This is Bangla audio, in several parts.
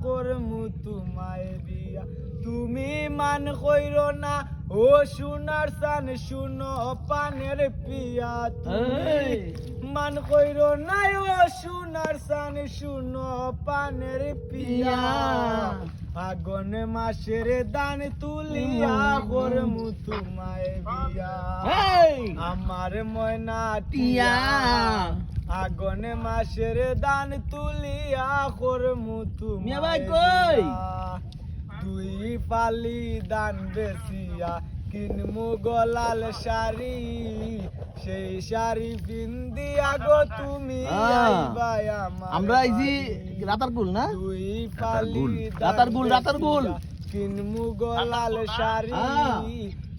করমু তোমায় বিয়া তুমি মান কইরো না ও সোনার সান শুনো পানের পিয়া তুমি মান কইরো না ও সোনার সান শুনো পানের পিয়া আগুন মাসের দান তুলিয়া করমু তোমায় বিয়া আমার ময়না টিয়া আগুন মাসের দান তুলিয়া করমু তোমায় বিয়া দুই পালি দান বেচিয়া কিনমু গলাল শাড়ি সেই শাড়ি পিন্দিয়া গো তুমি আইবা আমরা আইছি রাতারগুল না দুই পালি রাতারগুল কিনমু গলাল শাড়ি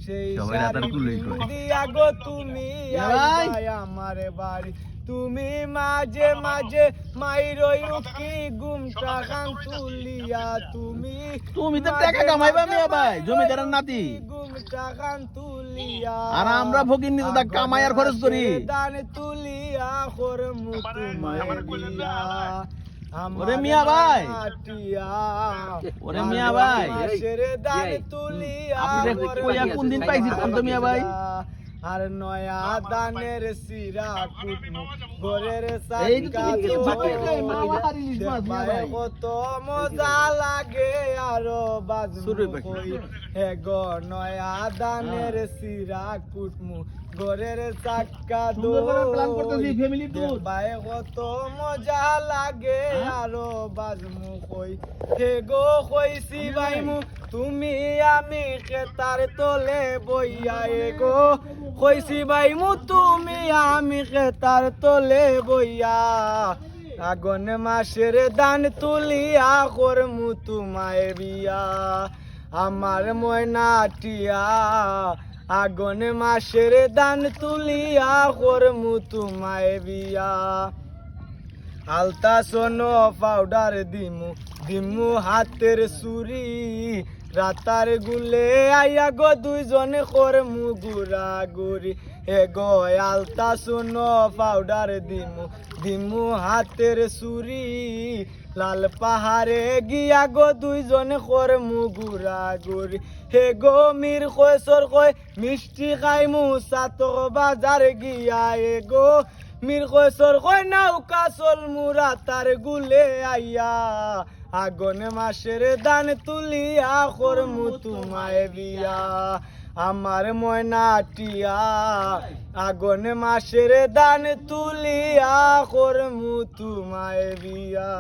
সেই শাড়ি পিন্দিয়া গো তুমি আইবা আমার বাড়ি তুমি মাঝে মাঝে মাইরই উকি গুমটা খান তুলিয়া তুমি তো টাকা কামাইবা মিয়া ভাই জমিদারের নাতি গুমটা খান তুলিয়া আর আমরা ফকির নিতে তা কামাই আর খরচ করি দান তুলিয়া করমু তোমায় বিয়া ওরে মিয়া ভাই ওরে মিয়া ভাই দান তুলিয়া আপনি কইয়া কোন দিন পাইছি কোন মিয়া ভাই আর নয়া দানের সিরা কুটমু গোরের এই তো তুমি ফকির মামা হারিলিস মাছ মিয়া ভাই কত মজা লাগে আরো বাজু কই হে গো নয়া দানের সিরা কুটমু গোরের চাক্কা দো প্ল্যান করতেছি ফ্যামিলি ট্যুর ভাই কত মজা লাগে আরো বাজমু কই হে গো কইছি ভাইমু তুমি আমি খেতার তলে বইয়া এ গো কইছি ভাইমু তুমি আমি খেতার তলে বইয়া আগুন মাসের দান তুলিয়া করমু তোমায় বিয়া আমার ময়না টিয়া আগুন মাসের দান তুলিয়া করমু তোমায় বিয়া আলতা সোনো পাউডার দিমু হাতের সুরি রাতার গুলে আইয়া গো দুইজনে করমু গুড়া গুড়ি হে গো আলতা সোনো পাউডার দিমু হাতের সুরি লাল পাহাড়ে গিয়া গো দুইজনে করমু গুড়া গুড়ি হে গো মির কয়সর কয় মিষ্টি খাইমু সাতক বাজার গিয়া হে গো মির কয়সর কয় নৌকা চল মুরা তার গুলে আইয়া আগুন মাসের দান তুলিয়া করমু তোমায় বিয়া আমার ময়না টিয়া আগুন মাসের দান তুলিয়া করমু তোমায় বিয়া।